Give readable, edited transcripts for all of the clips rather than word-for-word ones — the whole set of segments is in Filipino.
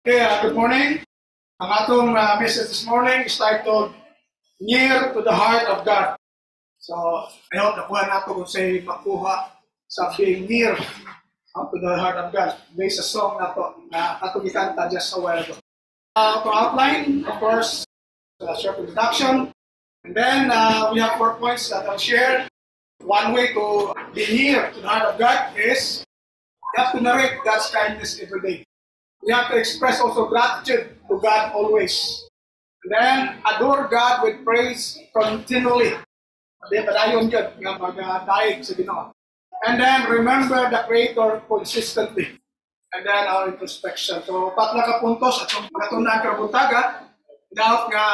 Okay, good morning. Ang atong message this morning is titled, Near to the Heart of God. So, I hope nakuha nato kung sa'yo makuha sa being near to the heart of God. Based sa song nato na atong ikanta just a while ago. To outline, of course, short introduction. And then, we have 4 points that I'll share. One way to be near to the heart of God is you have to narrate God's kindness every day. We have to express also gratitude to God always. And then, adore God with praise continually. Padayon yun, nga mag-daig sa Ginoo. And then, remember the Creator consistently. And then, our introspection. So, patla ka puntos at kung magatunan ka buntaga, dapat nga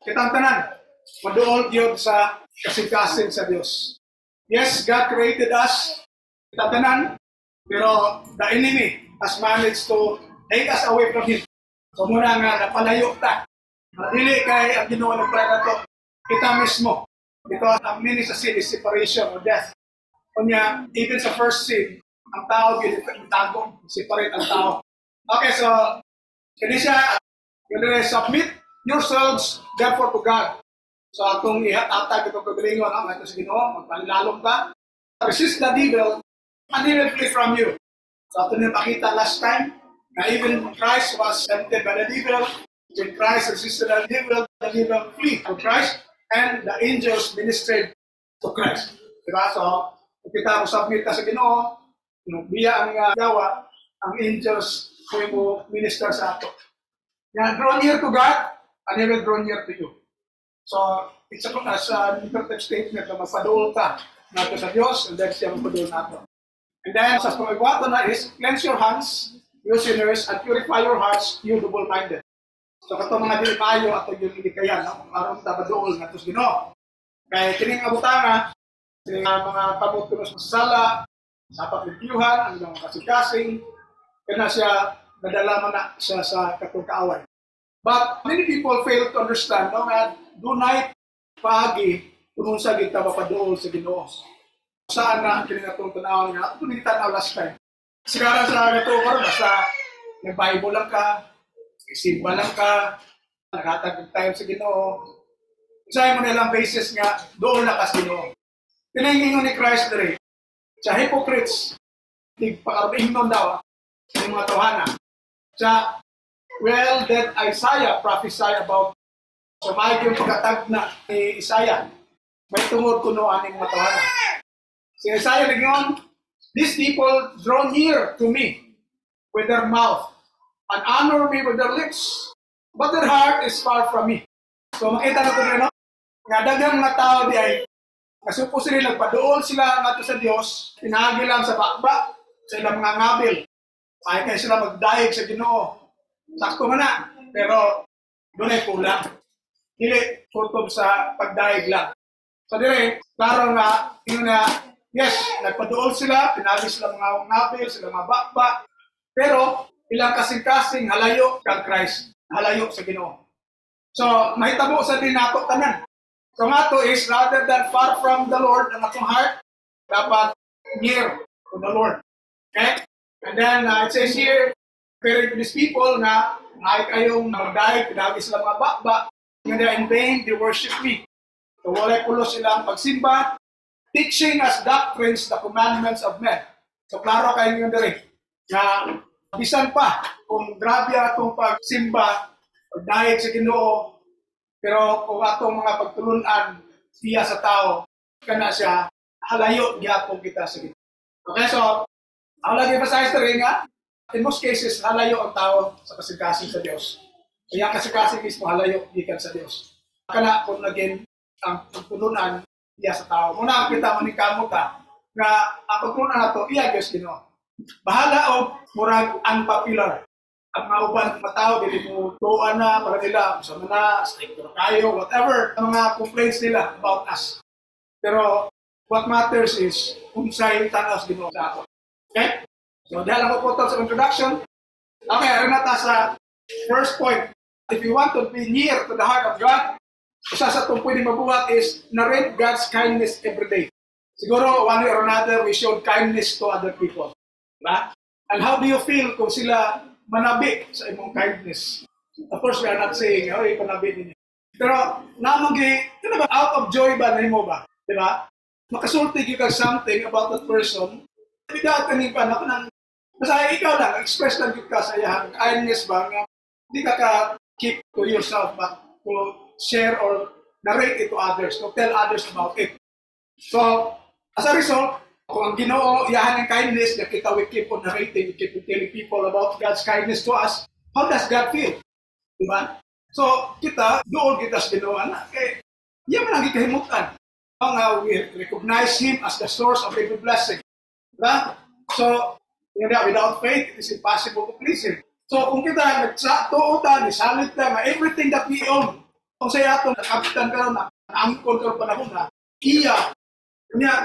kitang tanan, maduol yun sa kasing-kasing sa Diyos. Yes, God created us, kitang tanan, pero the enemy has managed to take us away from Him. So muna nga, napalayo ta. Dili kay ang Ginoo ng prayer na to, kita mismo. Because ang meaning sa sin is separation or death. Kunya, even sa first sin, ang tao, ginitago, separate ang tao. Okay, so, kini siya, submit yourselves therefore to God. So, atong ihatag itong kagalingon, ito sa Ginoo, magpanilalong ka. Resist the devil, and he will flee from you. So, ito na pakita last time, na even Christ was tempted by the devil. When Christ resisted the devil flee to Christ, and the angels ministered to Christ. Diba? So, kung kita mo submit ka sa Ginoo, biya ang gawa, ang angels mo minister sa ato. Yan, draw near to God, and He will draw near to you. So, it's an imperative statement na magpaduol ka nato sa Diyos, and then siya magpaduol nato. And then, sa pamagwato na is, cleanse your hands, you sinners, and purify your hearts, you double-minded. So, kato mga dilimayo at yung ilikayan, aron tabadool na ito sa Ginoo. Kaya kining abutanga, mga pamutunos sa sala, sa paglipiuhan, ang mga kasing-kasing, kaya siya nadalaman na siya sa katong kaaway. But many people fail to understand, no, nga dunay paagi kung sa kita mapadool sa Ginoo. Saan na kining atong tanaw nga, ito nang tanaw last time. Sigara sa ito karon basta nag-Bible lang ka, isimba lang ka, naghatag time sa Ginoo. Isa mo nilang basis nga doon na ka sa Ginoo. Tinangingon ni Christ diri. Sa hypocrites, tigpakarbihnon daw sa mga tawhana. Sa well that Isaiah prophesied about so may yung pagkatag na ni Isaiah. May tungod kuno aning mga tawhana. Si Isaiah naging these people draw near to me with their mouth and honor me with their lips, but their heart is far from me. So makita na ito rin, no? Nga dagang mga tao di ay kasupo sila, nagpadool sila nga sa Diyos, pinagi lang sa bakba, sa ilang mga ngabil. Ay kayo sila magdayeg sa Ginoo. Sakto man na, pero doon ay kulang. Dili, tutob sa pagdayeg lang. So dire, klaro nga, yes, nagpadool sila, pinagi sila mga ngabil, sila mga bakba, pero ilang kasing-kasing halayo kang Christ, halayo sa Ginoo. So, mahitabo sa din nato tanan. So, nga to is, rather than far from the Lord, ang atong heart, dapat near to the Lord. Okay? And then, it says here, referring to these people na ay kayong magdahig, pinagi sila mga bakba, and in vain, they worship me. So, walay pulo silang pagsimba, teaching as doctrines the commandments of men. So, klaro kayo yun diri. Na, bisan pa, kung grabe atong pagsimba, pagdahig sa Ginoo, pero kung atong mga pagtulunan siya sa tao, kana siya, halayo gyapon kita sa Ginoo. Okay, so, ako lagi emphasize na rin nga, in most cases, halayo ang tao sa kasing-kasing sa Diyos. Kaya kasing-kasing mismo, halayo gikan sa Diyos. Kana kung naging ang pagtulunan siya sa tao. Muna ang kita manikamo ka, nga ang pagtulunan na ito, iya Diyos Ginoo. Bahala o murag unpopular. Ang mga uban ng tao, dili mo tuan na para nila, sa na, stricter kayo, whatever, ang mga complaints nila about us. Pero what matters is kung sa'yo tanaw sa Ginoo sa ako. Okay? So dahil ako po ito sa introduction. Okay, rin nata sa first point. If you want to be near to the heart of God, isa sa itong pwede mabuhat is narrate God's kindness every day. Siguro, one way or another, we showed kindness to other people. Diba? And how do you feel kung sila manabi sa imong kindness. Of course, we are not saying, oh, panabi ninyo. Pero, out of joy ba na mo ba? Di ba? Makasulti ka something about that person, without kaning pa na basta ikaw lang, express lang yung kasayahan, kindness ba, nga hindi ka keep to yourself, but to share or narrate it to others, to tell others about it. So, as a result, kung ang Ginoo, yahan ng kindness, that we keep on narrating, we keep on telling people about God's kindness to us, how does God feel? Diba? So, doon kita sa Ginoo, kaya yan man ang ikahimutan. We recognize Him as the source of every blessing. Diba? So, without faith, it is impossible to please Him. So, kung kita nagtuutan, isalit na, everything that we own, kung sa ato, nakapitan ka na, naangkon ka panahon na,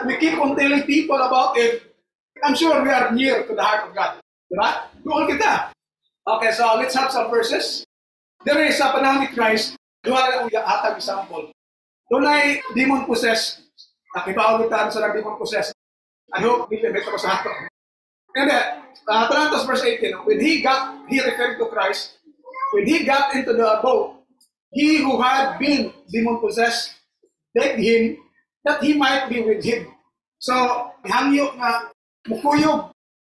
we keep on telling people about it, I'm sure we are near to the heart of God. Diba? Doon kita. Okay, so let's have some verses. There is sa panahon ni Christ, duha na ang atang example. Doon ay demon possessed. Nakipaulutan sa demon possessed. I hope hindi may ko sa ato. And then, Tarantos verse 18, when he referred to Christ, when he got into the boat, he who had been demon possessed begged him that he might be with him. So, hangyo na mukuyog,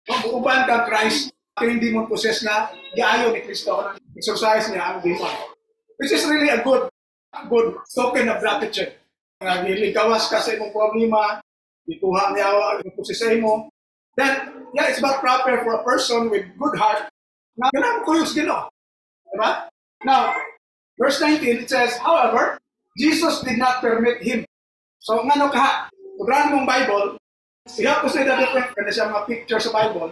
mabuuban ka Christ, yung demon possessed na, iayo ni Kristo, exercise niya ang demon. Which is really a good token of gratitude. Niligawas ka sa imong problema, ikuha niya ang posisay mo. Then, it's not proper for a person with good heart na ganang kuyos Ginoo. Diba? Now, verse 19, it says, however, Jesus did not permit him. So, ngano ka? Pagran mong Bible, you have to say the different kana siya mga picture sa Bible.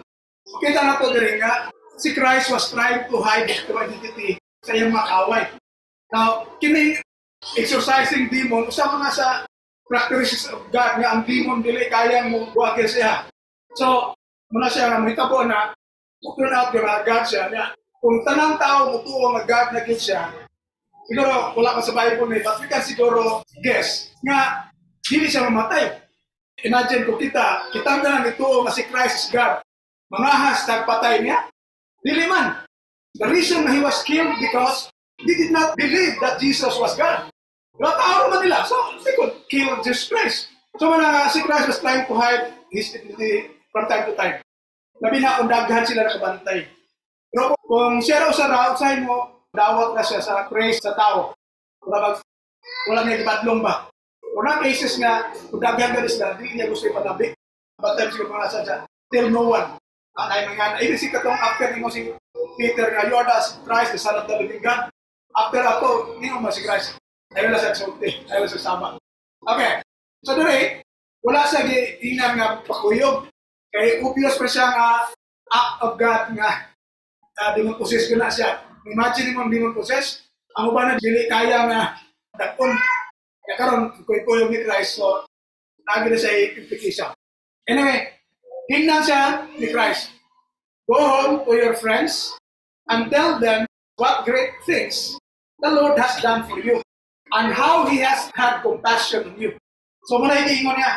Kita na to diri nga, si Christ was trying to hide his true identity sa iyang mga kaway. Now, kini exorcising demon, usama nga sa characteristics of God nga ang demon dili kaya mo buwagin siya. So, muna siya nga mahitabo na turn out nga God siya. Kung tanang tao mutuo nga God na gid siya, siguro wala ka sa Bible ni, but we can siguro guess nga hindi siya mamatay. Imagine kung kita na nituo nga si Christ is God, mangahas tagpatay niya, dili man. The reason he was killed because they did not believe that Jesus was God. Wala tao naman nila, so they could kill Jesus Christ. So si Christ was trying to hide his identity from time to time. Labi na kung daghan sila nakabantay. Pero kung siya raw sa outside mo, dawat na siya sa praise sa tao. Wala nga ibadlong ba? Una cases nga, kung daghan ka sila, hindi niya gusto ipanabi. But times yung mga sadya, tell no one. Ay mga ibig si katong after mo si Peter nga, you are the Christ, the Son of the living God. After ako, hindi mo si Christ. Ayaw na sa exulti, ayaw sa sama. Okay, so dire, wala sa ginang nga pakuyog. Kaya obvious pa siya nga act of God nga demon possessed ko na siya. Imagine mo demon possessed, ang uban na dili kaya nga dakon. Kaya karon kuyog ni Christ, so lagi na siya implication. Anyway, tingnan siya ni Christ. Go home to your friends and tell them what great things the Lord has done for you and how He has had compassion on you. So muna hiningon niya,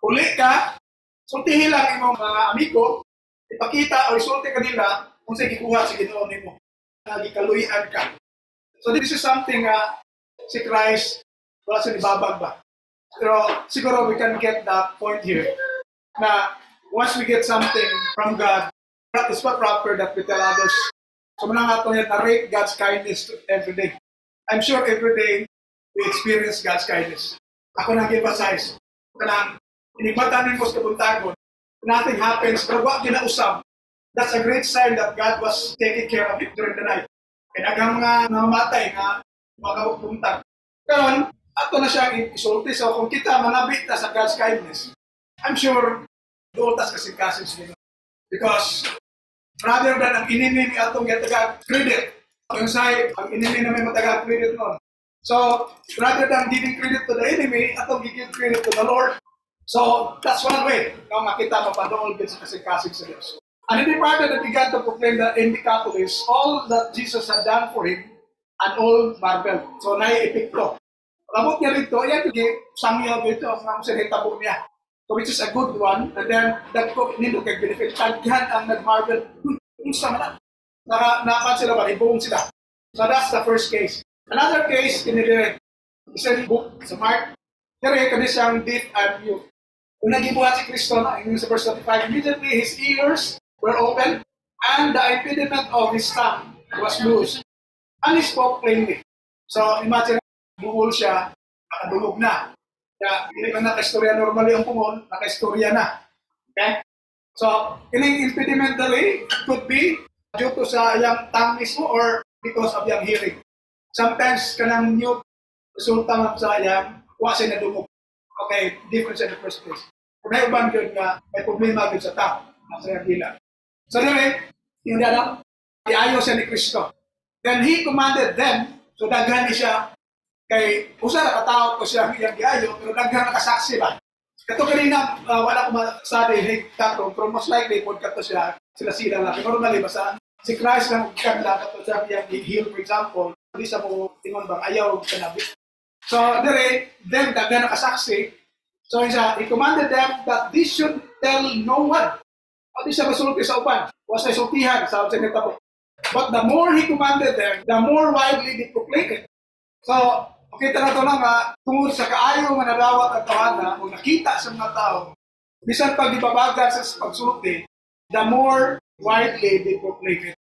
uli ka, sultihin lang yung mga amigo, ipakita o isulti ka nila kung sa'yo kikuha sa Ginoo nimo. Nagikaluyan ka. So this is something si Christ, wala sa nibabag ba? Pero siguro we can get that point here na once we get something from God, it's not proper that we tell others. So muna nga ito narrate God's kindness every day. I'm sure every day we experience God's kindness. Ako nag-emphasize. Kanang inibatan mo sa kabuntagon, nothing happens, pero wag ginausap. That's a great sign that God was taking care of it during the night. Kaya agang mga namatay nga magkabuntag. Karon, ato na siyang isulti. So kung kita manabit na sa God's kindness, I'm sure doon tas kasing-kasing sila. Because rather than ang inimi ni atong yataga credit, yung side, ang enemy na may matagal credit nun. So, rather than giving credit to the enemy, atong giving credit to the Lord. So, that's one way na makita mapadool din sa kasing-kasing sa Diyos. And in the part that began to proclaim the Indicapolis, all that Jesus had done for him, and all marveled. So, nai-epikto. Rabot niya rito, yan yung Samuel dito, ang sinitabo niya. So, which is a good one. And then, nindog kay benefit. Tagyan ang nag-marvel. Yung sa na. Napan sila ba? Ibuong sila. So that's the first case. Another case, kinili, isa ni book sa Mark, kaya kani siyang deaf and mute. Kung nagibuhat si Kristo, in sa verse 35, immediately his ears were open and the impediment of his tongue was loose. And he spoke plainly. So imagine, bungol siya, nakadulog na. Kaya hindi man naka-istorya normally ang pungol, naka-istorya na. Okay? So, kining impediment dali could be due to sa iyang tongue mismo or because of iyang hearing. Sometimes kanang mute resulta man sa iyang wasi na dumog. Okay, difference in the first place. Kung may uban yun nga, may problema yun sa tao, nasa iyang dila. So anyway, yung dala, iayo siya ni Kristo. Then he commanded them, so daghan ni siya, kay usa nakatao ko siya iyang iayo, pero daghan nakasaksi ba? Ito kanina, wala ko masabi, hey, katong, pero most likely, kung kato siya, sila lang. Normally, basta si Christ lang kanda, kato siya iyang heal, for example, hindi sa mo tingon bang ayaw kanabi. So, then, daghan nakasaksi. So, he commanded them that this should tell no one. O di siya masulti sa upan. Was na sultihan sa nitabo. But the more he commanded them, the more widely they proclaimed it. So, makita na ito na nga, tungkol sa kaayo nga nadawat at tawana, o nakita sa mga tao, bisan pag ibabagan sa pagsulti, the more widely they proclaim it.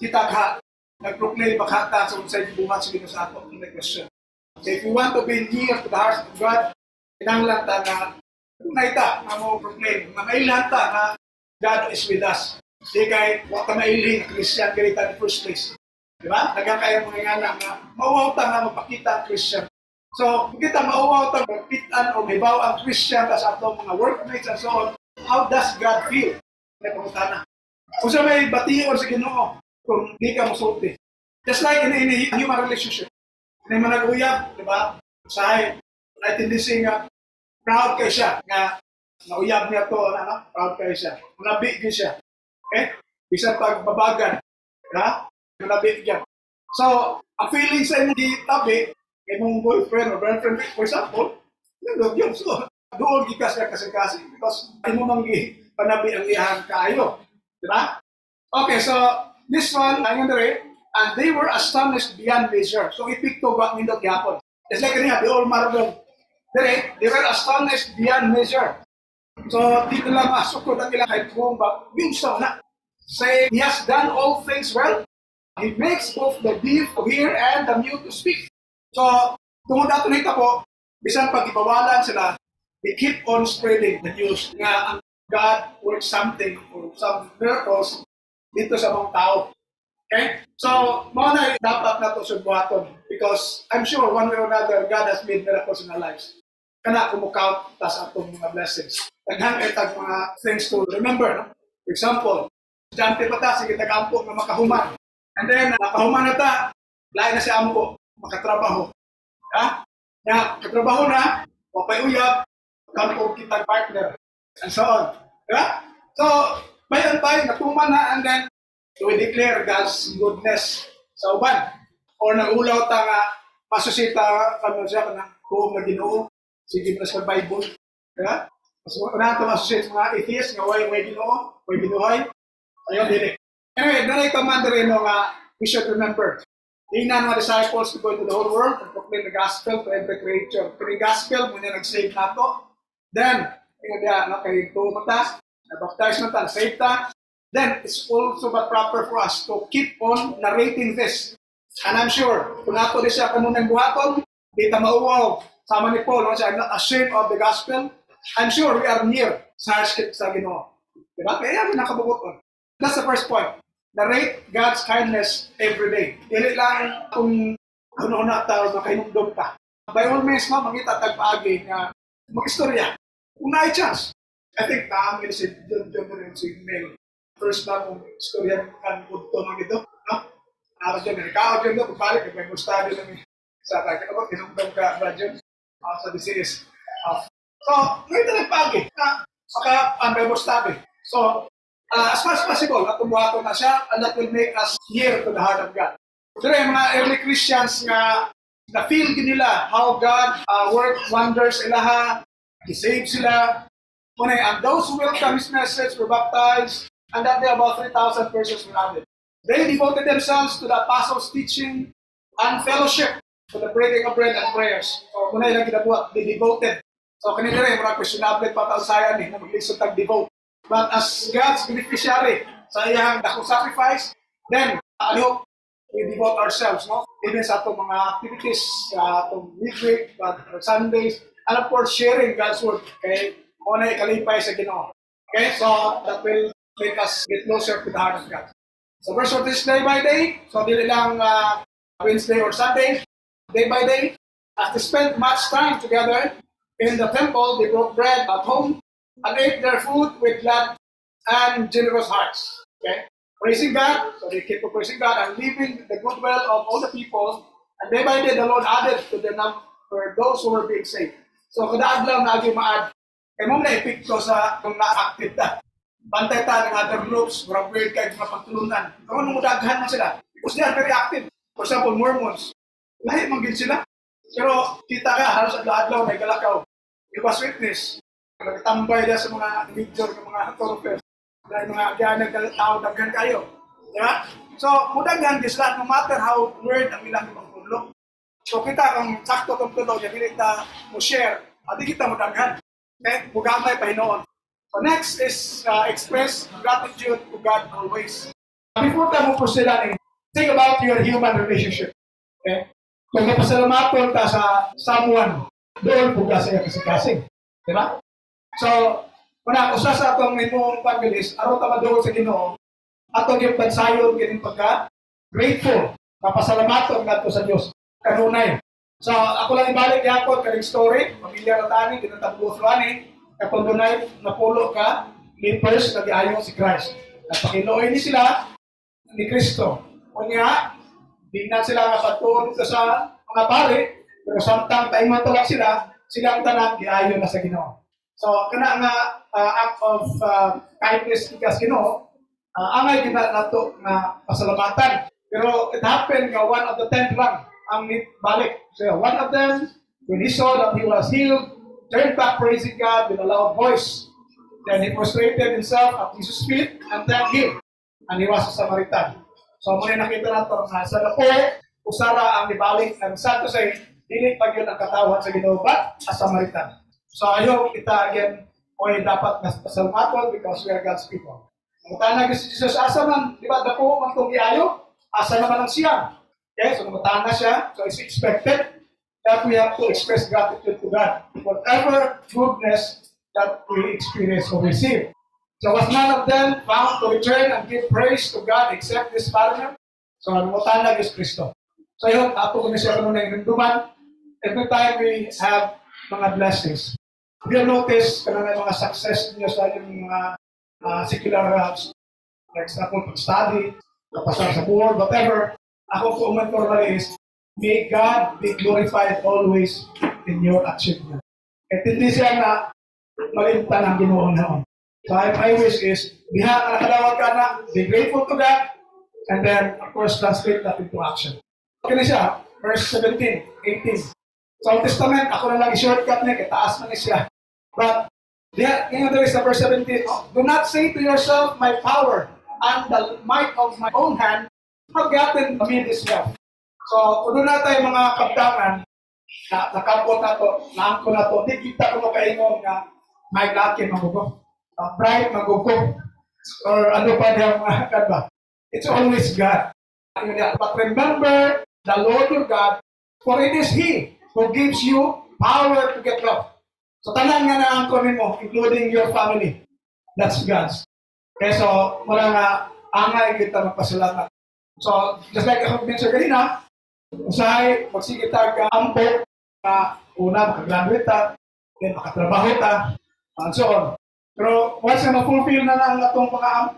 Kita ka, nag-proclaim makata sa unsay buhat sa Ginoo sa ato in the question. So if you want to be near to the heart of God, kinahanglan ta na naita nga mo proclaim, nga mailhan ta na God is with us. Di kay wa ka mailhin Christian kita in the first place. Diba? Nagkakaya mga nga nga mauwaw ta nga magpakita ang Christian. So, kita mauwaw ta magpitan o mibaw ang Christian sa atong mga workmates and so on. How does God feel? Napangutana. Kung sa may batiyon sa Ginoo kung di ka musulti. Just like in a human relationship. May mga nag-uyab, di ba? Usahay, naitindisi nga, proud kayo siya, nga nauyab niya to, proud kayo siya. Manabi din siya. Okay? Bisan pagbabagan. Ha? Manabi yan. So, ang feeling sa inyo di tabi, kay mong boyfriend or girlfriend, for example, yun. So, doon gikas ka kasi because ay mo manggi panabi ang iyahan kayo. Di ba? Okay, so, this one, ayun na rin, and they were astonished beyond measure. So, ipikto ba nindot yapon? It's like kanina, they all marvel. They were astonished beyond measure. So, dito lang masukod ang ilang kahit kung ba, yung na. Say, he has done all things well. He makes both the deaf to hear and the mute to speak. So, tungod ato nito po, bisan pag-ibawalan sila, they keep on spreading the news nga ang God works something or some miracles dito sa mga tao. Okay? So, mga na dapat na ito subuhaton because I'm sure one way or another, God has made miracles in our lives. Kana kumukount tas atong mga blessings. Daghang itag mga things to remember. No? For example, estudyante pa ta, sige taga-ampo na makahuman. And then, nakahuman na ta, lain na si ampo, makatrabaho. Ha? Na, katrabaho na, wapay uyab, kampo kitang partner, and so on. Diba? So, bayan tayo, natuman na, and then, we declare God's goodness sa uban. Or nag-ulaw ta nga, masusita kami siya ka ng buong na Ginoo, sige na sa Bible. Diba? So, na ito masusita mga atheist, nga way Ginoo, way Ginuhay. Ayun, dili. Anyway, na-recommend rin nga we should remember. Tingnan mga disciples to go into the whole world and proclaim the gospel to every creature. Kung yung gospel, muna nag-save na ito. Then, kay tumata, na-baptize na ito, na-save ta. Then, it's also but proper for us to keep on narrating this. And I'm sure, kung nato din siya kanunang buhaton, di ta mauwaw. Sama ni Paul, I'm not ashamed of the gospel. I'm sure we are near sa hardship sa Ginoo. Diba? Kaya nakabugot. That's the first point. Narrate God's kindness every day. Dili lang kung ano-ano tao na kainumdom ka. By all means, mangita tagpaagi nga mag-istorya. Kung na-chance. I think namin si John rin si Mel. First na kung istorya kan punto ng ito. No? Alas dyan, nagkakaw dyan doon. Pagbalik, may study lang sa tayo. Kaya ako, kinumdom ka ba dyan? Sa disease. So, ngayong nagpaagi. Saka, ang Bible study. So, as much as possible, natumuhato na siya, and that will make us near to the heart of God. Pero yung mga early Christians nga na-feel nila how God worked wonders ilaha, He saved sila. And those who welcome His message were baptized, and that day about 3,000 persons were added. They devoted themselves to the apostles' teaching and fellowship, to the breaking of bread and prayers. So, muna ilang ginabuhat, they devoted. So, kanina rin, mga questionable pa tausayan na mag-lisod tag-devote. But as God's beneficiary sa iyang dakong sacrifice, then, I hope we devote ourselves, no? Even sa itong mga activities, sa itong midweek, Sundays, and of course, sharing God's Word. Okay? Muna ikalipay sa Ginoo. Okay? So, that will make us get closer to the heart of God. So, verse of this day by day. So, dili lang Wednesday or Sunday. Day by day. As they spent much time together in the temple, they broke bread at home and ate their food with glad and generous hearts. Okay? Praising God. So, they keep on praising God and living the goodwill of all the people. And day by day, the Lord added to their number those who were being saved. So, kada adlaw na agi ma-add. Kaya mo na epekto sa kung na-active na. Bantay ta ng other groups, weird kayo mga pagtulunan. Kung anong mudaghan mo sila. Because they are very active. For example, Mormons. Lahi manggil sila. Pero kita ka, halos adlaw-adlaw may galakaw. Jehovah's Witness. Nagtambay na sa mga major, mga thoroughfares. Dahil mga agyanag na tao, daghan kayo. Diba? So, mudaghan din sila, no matter how weird ang ilang pagtulong. So, kita kung sakto kong tulong, yung kita mo share, di kita mudaghan. Okay? Mugamay pa hinoon. So next is express gratitude to God always. Before tayo mo proceed, think about your human relationship. Okay? Kung napasalamaton ka sa someone, doon po ka sa kasing-kasing. Diba? So, muna, usa sa itong imong pagbilis, araw tama doon sa Ginoo, atong yung pansayon, ganun pagka, grateful, napasalamaton ka sa Diyos. Kanunay. So, ako lang ibalik yapon, kaling story, pamilya na tani, ginatagbusuan kapag dunay napulo ka, lepers na diayon si Christ. At Panginoon ni sila ni Kristo. Kunya, di na sila nakatuon dito sa mga pare, pero samtang taingon lang sila, silang tanan diayon na sa Ginoo. So, kana nga act of kindness ni Ginoo, angay gina nato na pasalamatan. Pero it happened nga one of the 10 lang ang balik. So, one of them, when he saw that he was healed, turned back praising God with a loud voice. Then he prostrated himself at Jesus' feet and thanked him. And he was a Samaritan. So muna nakita nato na sa lapo, usara ang nibalik ng sad to say, dili pa yun ang katawan sa Ginoo, but a Samaritan. So I hope kita again, oy dapat mas pasalmaton because we are God's people. Ang tanag si Jesus, asa man, di ba, dako man itong iayo, asa naman ang siya. Okay, so namatana siya, so it's expected that we have to express gratitude to God for whatever goodness that we experience or receive. So was none of them found to return and give praise to God except this foreigner? So namutan na Diyos Kristo. So I hope ato kami siya kanunay rinduman. Every time we have mga blessings. If you notice, kanunay mga success niyo sa yung mga secular for example, pag-study, kapasal sa board, whatever, ako po normally is, may God be glorified always in your achievement. At hindi siya na malimtan ang Ginoo noon. So my wish is, diha na nakalawag ka na, be grateful to God, and then, of course, translate that into action. Okay na siya, verse 17, 18. Sa Old Testament, ako na lang i-shortcut niya, kitaas na niya siya. But, there is the verse 17, do not say to yourself, my power and the might of my own hand have gotten me this wealth. So, kung doon na tayo mga kaptangan, na nakapot na to, naangko na to, di kita ko makaingon na may lakin magugo, bright magugo, or ano pa niya mga kadba. It's always God. But remember the Lord your God, for it is He who gives you power to get wealth. So, tanan nga naangko mo, including your family. That's God's. Okay, so, mula nga, angay kita magpasalamat. So, just like I mentioned kanina, usahay, magsigit ka ampo na una, makagraduate ta, then makatrabaho ta, and so on. Pero once na ma-fulfill na lang itong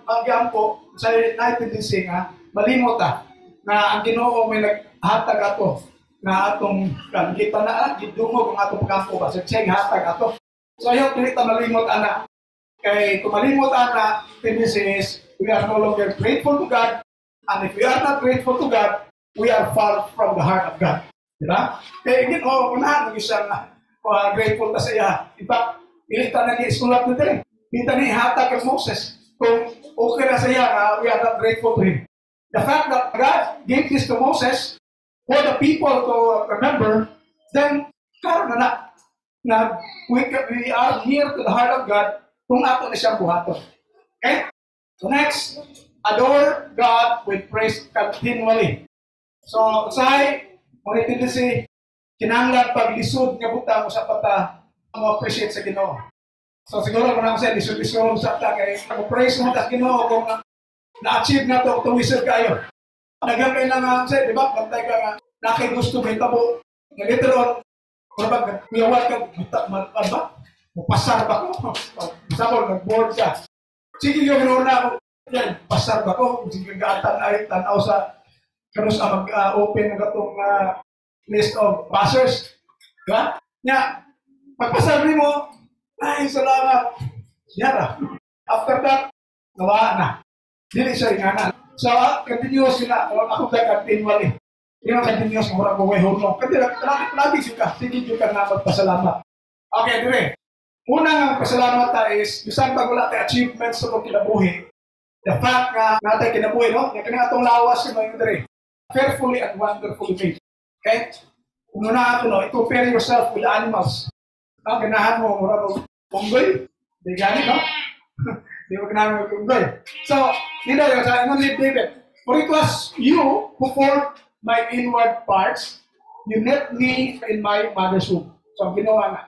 pag-ampo, usahay naitindising, malimot ta, na ang Ginoo may naghatag ato, na atong kita na, gidungog ang atong pag-ampo ba, so check hatag ato. So ayaw, pilit na malimot ana. Kay kung malimot ana, tendency is, we are no longer grateful to God, and if we are not grateful to God, we are far from the heart of God. Diba? Kaya again, unahan ng isang grateful na sa iya. In fact, pilita na niya isulat na din. Pilita niya ihatag kay Moses. kung okay na siya na we are not grateful to Him. The fact that God gave this to Moses for the people to remember, then karon na we are near to the heart of God kung ato na siyang buhaton. Okay? So next, adore God with praise continually. So, usahay, ulitin si kinanglan paglisod nga buta mo sa pata mo appreciate sa Ginoo. So siguro kung ako sa lisod-lisod sa ta kay praise mo ta Ginoo kung na-achieve na to wisod kayo. Nagambay na nga sa, di ba? Bantay ka nga, nakigusto may tabo. Nga later on, kung nagpiyawat ka, pasar ba ko? Sabol, nag-board ka. Sige yung ganoon na ako, yan, pasar ba ko? Sige gatan ay tanaw sa kanus mag-open ng itong list of passers. Diba? Nga, pagpasar mo, ay, salamat. Yara. After that, nawa na. Dili siya inganan. So, continuous sila. Ako na continually. Hindi na continuous kung wala buhay hulong. Kasi lagi siya. Sige siya na magpasalamat. Okay, dire. Unang pasalamat is, bisan pag wala tayo achievements sa mga kinabuhi, the fact na natin kinabuhi, no? Yung kanatong lawas yung mga dire. Fearfully and wonderfully made. Okay? Kung na ako, no? Compare yourself with animals. No? Ganahan mo, mura mo, unggoy. Di gani, no? Di mo ganahan mo unggoy. So, dito yung sa ingon ni David, for it was you who formed my inward parts, you knit me in my mother's womb. So, ginawa na.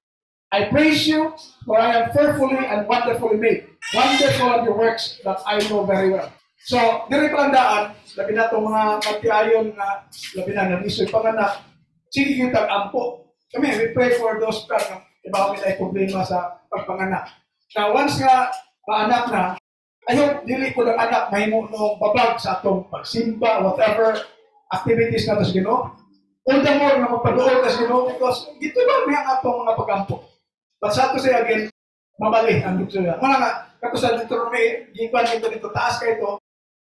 I praise you, for I am fearfully and wonderfully made. Wonderful are your works that I know very well. So, diri palandaan, labi na itong mga magtiayon na labi na nanisoy panganak, sige yung tag-ampo. Kami, we pray for those na iba kami na problema sa pagpanganak. Now, once nga maanak na, ayaw, dili ko ng anak mahimo nung babag sa atong pagsimba, whatever activities na ito sa Ginoo. All the more na magpadool ka sa Ginoo because dito ba may ang atong mga pag-ampo. But sa ito siya again, mabali ang dito siya. Mga nga, kato sa Deuteronomy, gipan dito taas ka ito,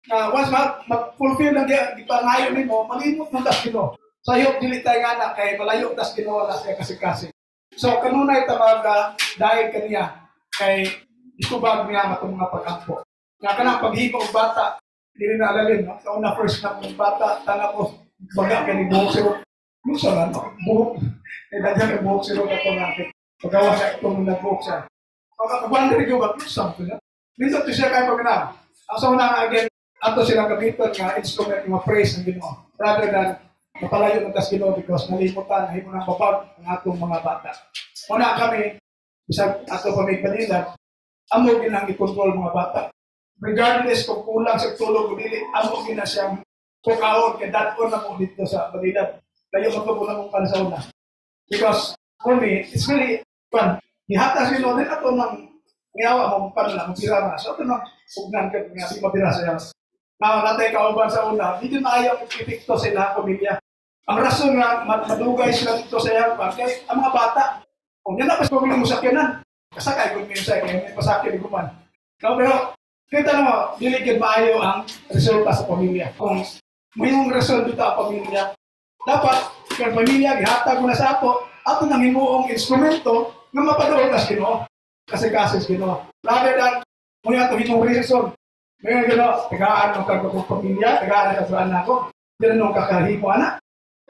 na once mag-fulfill ng gipangayon nimo, malimot ng tas Ginoo. Sa iyo, dili tayo nga na, kay malayo tas Ginoo na siya kasi-kasi. So, kanunay tamag dahil kaniya, kay isubag niya ang atong mga pag-ampo. Nga ka na, paghibo ng bata, hindi rin naalalin, no? Sa una first na ng bata, tanga ko, baga ka ni buhok siro. Yung sa ano, buhok. Eh, dadyan ni buhok siro na ito natin. Pagawa sa itong nag-buhok siya. Pag-wonder ko ba, something na? Minsan ito siya kayo pag-inam. Ang sa una nga, again, ato silang gamiton nga instrument ng praise ng Ginoo. Rather than mapalayo ng tas Ginoo because nalimutan, himo ng babag ang atong mga bata. Una kami, isang ato pamigpanilan, amo ginang i-control mga bata. Regardless kung kulang sa tulog o dili, amo gina siyang kukaon, kaya daton na mo dito sa Manila. Kayo magkabulang mong pansauna. Because, for me, it's really fun. Ihatas Ginoo din ato ng ngayawa mong panala, mong pirama. So, ito nang pugnan ka, nga di mapira sa yawas. Natay kauban sa una, hindi na ayaw ipikto sa ilang pamilya. Ang rason nga, madugay sila dito sa iyang kaya ang mga bata, kung yan na pas pamilya mo sakyanan, kasakay kung minsan, kaya may pasakyan ni Guman. No, pero, kita na mo, diligid maayo ang resulta sa pamilya. Kung may yung result dito ang pamilya, dapat, kung pamilya, gihatag mo na sa ato nang himuong instrumento na mapadool kas Ginoo. Kasi Ginoo. Rather than, muna ito himuong reason. Ngayon Ginoo, tagaan ng kagawang pamilya, tagaan ng kasuan na ako. Hindi na nung kakahimo anak.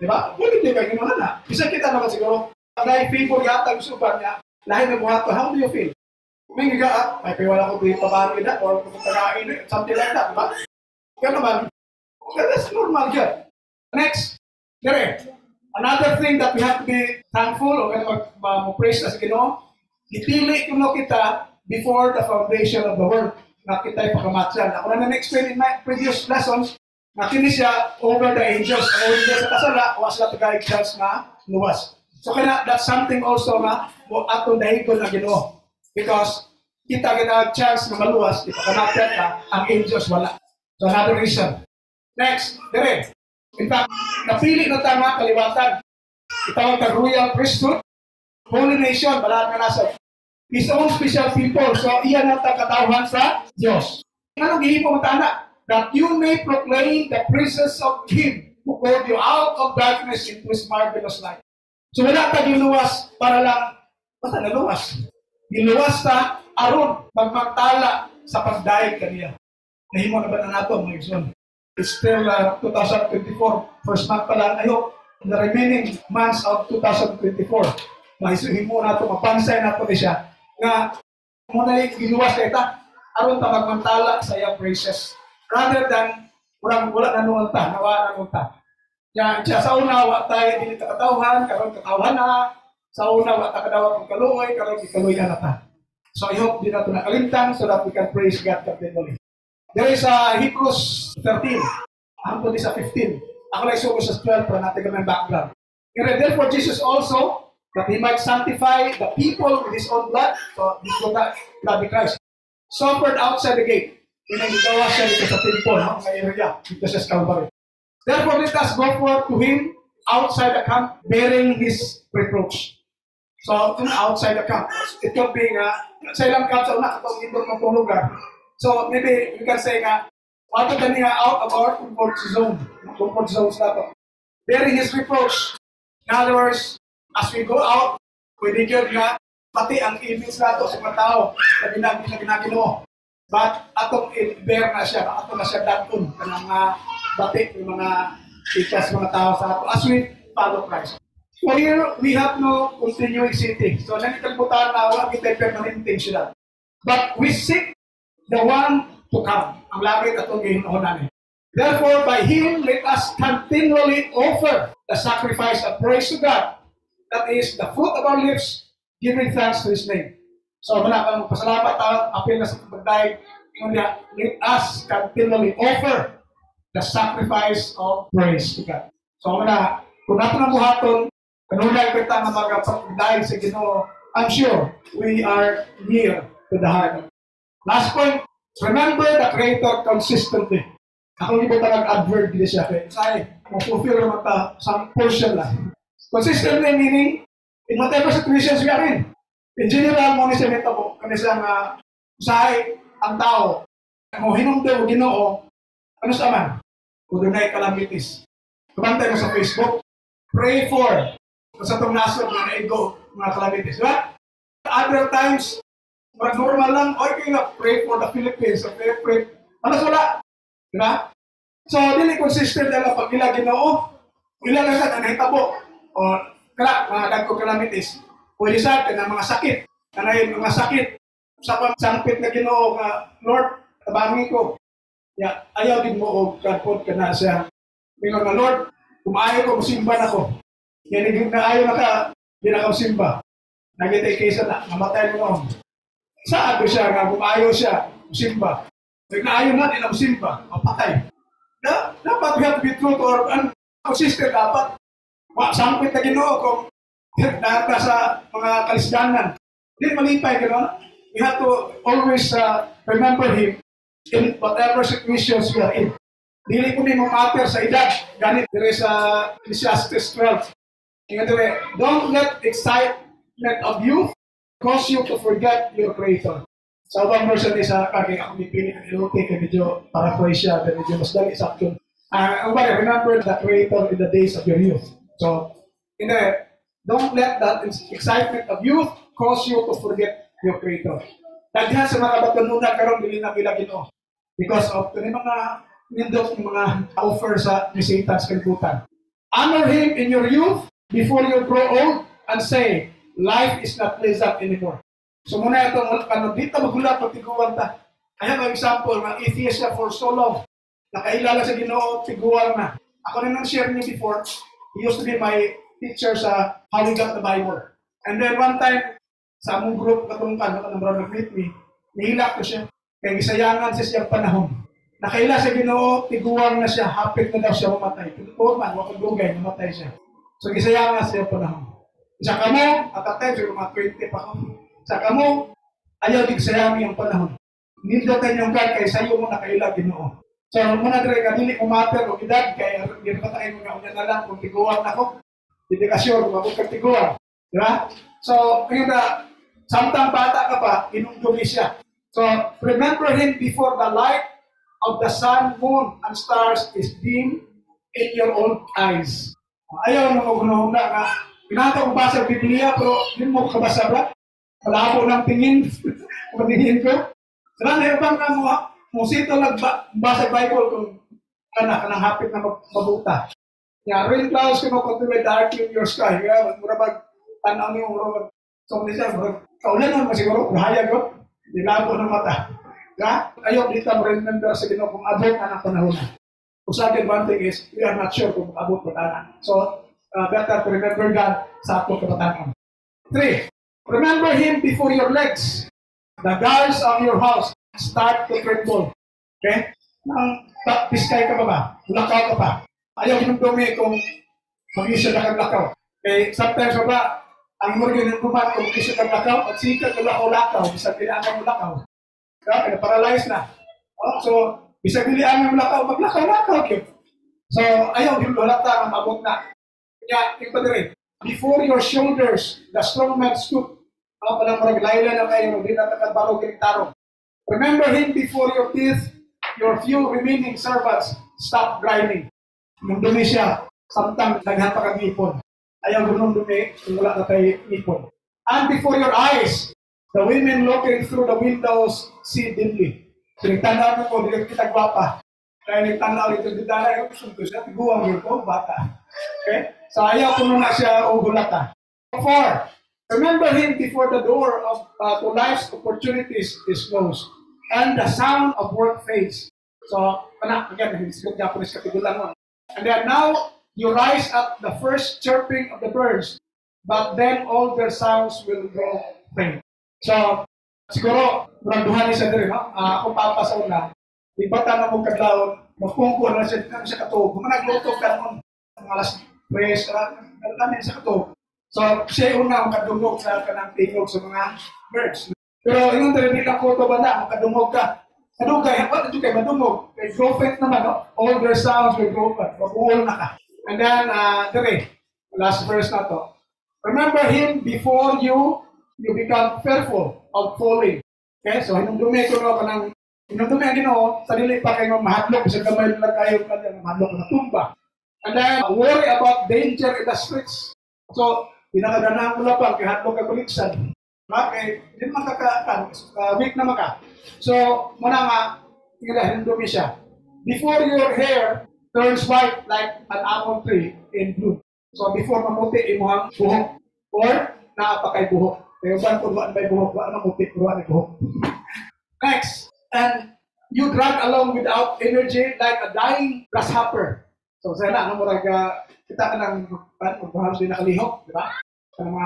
Diba? Pwede din kayo ginawa na. Bisa kita naman siguro, dahil people yata gusto ba niya, lahat ng buhato, how do you feel? May gigaat, ay wala ko dito pabangin na, or kung tagain, something like that, diba? Kaya naman, that's normal yan. Next, dire, another thing that we have to be thankful o mag-praise as Ginoo, ipili kuno kita before the foundation of the world na kita'y pagkamatyan. Ako na na-explain in my previous lessons, na kini siya over the angels. Ang angels sa kasala, was na tagaig chance na luwas. So kaya that's something also na atong dahigon na Ginoo. Because kita ginag chance na maluwas, ipakamatyan ka, ang angels wala. So another reason. Next, dire. In fact, napili na tama kaliwatan. Itawag ka royal priesthood, holy nation, balahan nga nasa his own special people. So iyan ang katawhan sa Diyos. Anong gihimo mo tana? That you may proclaim the praises of Him who called you out of darkness into His marvelous light. So wala ta giluwas para lang, basta naluwas. Giluwas ta aron magmagtala sa pagdaig kaniya. Nahimo na ba na nato mga igsoon? It's still 2024, first month pa lang. I hope the remaining months of 2024, mahisuhimo na ito, mapansay na ito siya, nga muna yung ginuwas na ita, aron ta magmantala sa iyang praises. Rather than, wala na noon ta, nawa na noon ta. Yan, siya sa una, wa tayo hindi katawhan, karon katawhan na, sa una, wa ta kadawat ng kaluoy, karon ikaluyan na ta. So I hope di na ito nakalimtan so that we can praise God continually. There is Hebrews 13, hangtod sa 15. Ako na isugo sa 12 para natin kami background. Therefore, Jesus also, that He might sanctify the people with His own blood, so this was the blood of Christ, suffered outside the gate. Pinagawa siya dito sa temple, sa area, dito sa Calvary. Therefore, let us go forth to Him outside the camp, bearing His reproach. So, outside the camp, it could be sa ilang camp sa una, itong indor ng lugar. So, maybe we can say wato kami out of our comfort zone na to. Bearing His reproach. In other words, as we go out, pwede yun pati ang image na to sa mga tao na ginagino. But atong i-bear na siya, atong na siya datun ka ng batik ng mga ikas mga tao sa ato as we follow Christ. So here, we have no continuing city. So, nangikalbutan na wala kita permanente sila. But we seek the one to come. Ang lagi atong gihinoon. Therefore, by Him, let us continually offer the sacrifice of praise to God. That is the fruit of our lips, giving thanks to His name. So, muna kang pasalamat tayo, apil na sa pagdaig. Let us continually offer the sacrifice of praise to God. So, muna, kung natin ang buhaton, kanunay kita nga mga pagdaig sa Ginoo, I'm sure we are near to the heart. Last point, remember the Creator consistently. Ako hindi ko talagang advert din siya. Kasi, fulfill naman ta some portion lang. Consistently meaning, in whatever situations we are in. In general, mo ni siya nito po, kami siyang usahay ang tao. Kung hinumdo o Ginoo, ano sa man? Kung doon ay calamities. Kumantay mo sa Facebook, pray for sa itong nasod na naigo mga calamities. Diba? Other times, normal lang, okay nga, pray for the Philippines, pray. Ano wala? Diba? So, dili consistent na pag ila Ginoo, ila lang sa nanahitabo. O, mga dagko calamities. Pwede sa atin ang mga sakit. Kanayin mga sakit. Sa pangsangpit na Ginoo nga, Lord, tabangin ko. Ayaw din mo o kapod ka na siya. Mingon na, Lord, kumayo ko, musimba na ko. Yan na ayaw na ka, di na ka musimba. Nagitay kaysa na, namatay mo noon. Saan ko siya nga, kumayo siya, musimba. Nag-naayon na, di na musimba, mapatay. Dapat we have to be true to our consistent dapat. Sangpit na Ginoo kung data sa mga kalisdanan. Hindi malipay, gano'n. We have to always remember Him in whatever situations we are in. Dili ko ni matter sa edad. Ganit dire sa Ecclesiastes 12. Don't let excitement of youth cause you to forget your Creator. Sa ubang version ni sa kaging ako dipili ng iluti kay medyo paraphrase siya, medyo mas dali sa action. Remember the Creator in the days of your youth. So, don't let that excitement of youth cause you to forget your Creator. Daghan sa mga batununan karon dili na pila Ginoo because of kani mga nindot ng mga offer sa ni Satan sa kalibutan. Honor Him in your youth before you grow old and say, life is not pleasant anymore. So muna itong dito magulat pag tiguan ta. I have an example, mga atheist siya for so long. Nakailala sa Ginoo, tiguan na. Ako rin nang share niya before, he used to be my teacher sa How We Got the Bible. And then one time, sa among group katungkan, nag-meet me, nihila ko siya. Kaya gisayangan siya siyang panahon. Nakaila sa Ginoo, tiguan na siya, hapit na daw siya mamatay. Tiguan man, wakagugay, mamatay siya. So gisayangan siya panahon. Isa ka mo, at that time, siguro mga 20 pa ako. Isa ka mo, ayaw digsayangan yung panahon. Nindotan yung God, kaya sa'yo mo nakaila Ginoo. So, muna dire ka, dili kumater o edad, kaya ginapatayin mo nga unya na lang kung tiguan ako. Hindi ka sure kung ako tiguan. Diba? So, kaya na, samtang bata ka pa, inungdumi siya. So, remember Him before the light of the sun, moon, and stars is dim in your own eyes. Ayaw mo magunahon na nga, pinata ko basa ang Biblia, pero hindi mo kabasa ba? Malabo ng tingin, patingin ko. Kailan na ibang na mo sito lang basa Bible kung kanang hapit na mabuta. Rain clouds can continue darkening your sky. Mura bag tanaw niyo mura so nila kaulan naman siguro bahaya ko. Dilabo ng mata. Ayaw dito mo remember sa Ginoo kung abot na ng panahon na. Kung sa akin, one thing is, we are not sure kung abot pa tanan. So, better to remember God sa atong kabatanon. 3. Remember Him before your legs. The guards of your house start to tremble. Okay? Piskay ka ba? Lakaw ka pa. Ayaw hinumdumi kung mag-isya na kang lakaw. Okay? Sometimes ba, ang mga ginagawa kung mag-isya kang lakaw, at sikag ka lakaw, bisang kailangan mo lakaw. Kaya paralyzed na. So, bisang kailangan mo lakaw, maglakaw-lakaw yun. So, ayaw hinulata ang abot na. Kaya, ipadirin. Before your shoulders, the strong man stood. Palang maraglayla na kayo, hindi na nakadbaro gilitaro. Remember Him before your teeth, your few remaining servants stop grinding. Nung dumi siya, samtang daghan pa kang ipon. Ayaw nung dumi, wala na kayo ipon. And before your eyes, the women looking through the windows see dimly. So, nagtanaw ko, hindi kita gwapa. Kaya nagtanaw ito, hindi tanaw ko, siya, tiguang yun ko, bata. Okay? So, ayaw ko na siya uhulata. 4. Remember Him before the door of to life's opportunities is closed. And the sound of work fades. So, again, hindi siya Japanese katigulan mo. And then now, you rise at the first chirping of the birds, but then all their sounds will go faint. So, siguro, maranduhan niya din, no? Kung papasaw na, ibata na mong kadlaon, magpungko na siya katog. Kung nagluto ka naman, alas 3, namin sa katog. So, siya una ang kadungog sa kanang tingog sa mga birds. Pero yung talagang ako ito ba na, makadungog ka. Kadungay, what did you kay madungog? Kay go faint naman, no? All their sounds will go faint. Mabuhol na ka. And then, last verse na to. Remember Him before you become fearful of falling. Okay, so hinumdumi ko na kanang hinumdumi ang Ginoo sa dili pa kayo mahadlok sa gamay lang kayo kanang mahadlok na tumba. And then worry about danger in the streets. So pinakaganahan ko lang pang kay hadlok ka kuliksan. Okay, di weak na maka. So muna nga hinumdumi siya. Before your hair turns white like an apple tree in bloom. So before mamuti imuhang buhok or naapakay buhok. Kaya ba kung wala may buhok, wala na mutik, wala na buhok. Next, and you drag along without energy like a dying grasshopper. So, sana, kita ka ng halos din nakalihok, di ba? Sa mga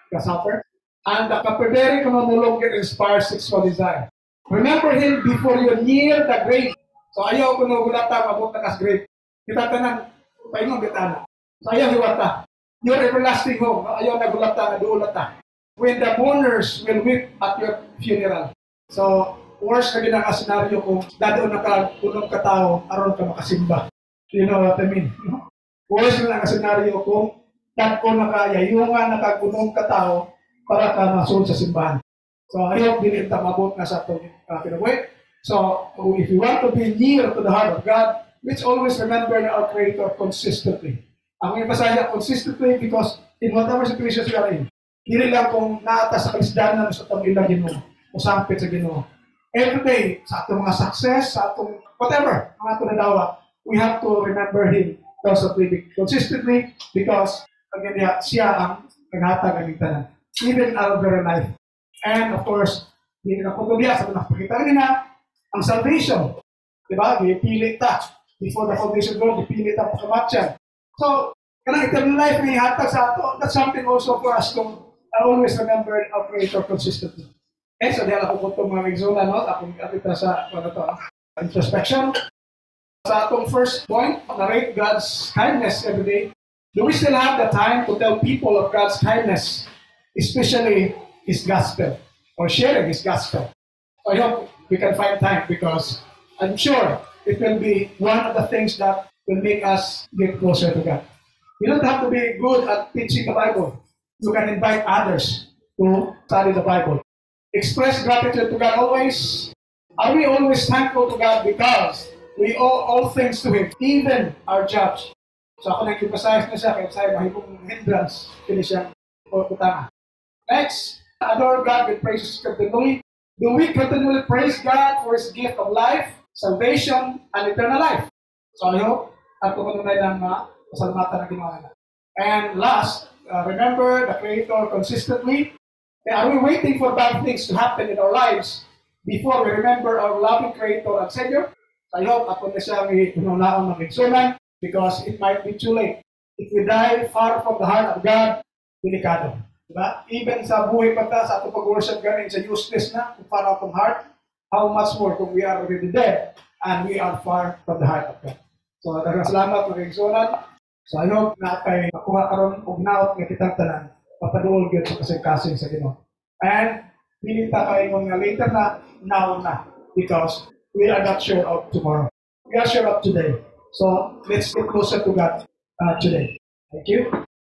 grasshopper. And the kaperderi can no longer inspire sexual desire. Remember Him before you're near the grave. So, ayaw ko na hulata, mabot na kas grave. Kita tanan, paingon bitana. So, ayaw hiwata. Your everlasting home, ayaw na hulata, na duulata. When the mourners will weep at your funeral. So, worst na ginang senaryo kung dadoon na ka, unong katao, aron ka makasimba. You know what I mean? No? Worst na senaryo kung dado na ka, yayungan na ka, unong katao, para ka masunod sa simbahan. So, I hope din ito mabot na sa itong pinagway. So, if you want to be near to the heart of God, let's always remember our Creator consistently. Ang ipasaya consistently because in whatever situation you are in, hindi lang kung naatas sa kalisdanan sa itong ilang Ginoo o sampit sa Ginoo. Every day, sa atong mga success, sa atong whatever, mga atong nadawa, we have to remember Him constantly, consistently, because, again, siya ang naghatag ang tanan. Even our very life. And, of course, hindi na pagkabia sa nakapakita rin na ang salvation. Diba? Ipili ta. Before the foundation world, ipili ta pagkamatyan. So, kanang eternal life may hatag sa ato. That's something also for us to always remember our Creator consistently. Okay, so dahil ako po itong mga exola, no? Akong kapita sa introspection. Sa atong first point, narrate God's kindness every day. Do we still have the time to tell people of God's kindness, especially His gospel, or sharing His gospel? So I hope we can find time because I'm sure it will be one of the things that will make us get closer to God. You don't have to be good at teaching the Bible. You can invite others to study the Bible. Express gratitude to God always. Are we always thankful to God because we owe all things to Him, even our jobs? So ako nag-emphasize na siya, kaya sa'yo mahibong hindrance, kini siya o utama. Next, adore God with praises continually. Do we continually praise God for His gift of life, salvation, and eternal life? So I hope at kumunay ng pasalamatan na ginawa na. And last, remember the Creator consistently. Are we waiting for bad things to happen in our lives before we remember our loving Creator and Savior? So I hope ako na siya may unaon ng examen because it might be too late. If we die far from the heart of God, delikado. Diba? Even sa buhay pa ta, sa atong pag-worship ganin, sa useless na, kung far out from heart, how much more kung we are already dead and we are far from the heart of God. So, daghang salamat mga igsunan. So, I hope na kay makuha karon og naot nga kitang tanan, papaduol gyud sa kasing-kasing sa Ginoo. And pinita kay nga later na, now na, because we are not sure of tomorrow. We are sure of today. So, let's get closer to God today. Thank you.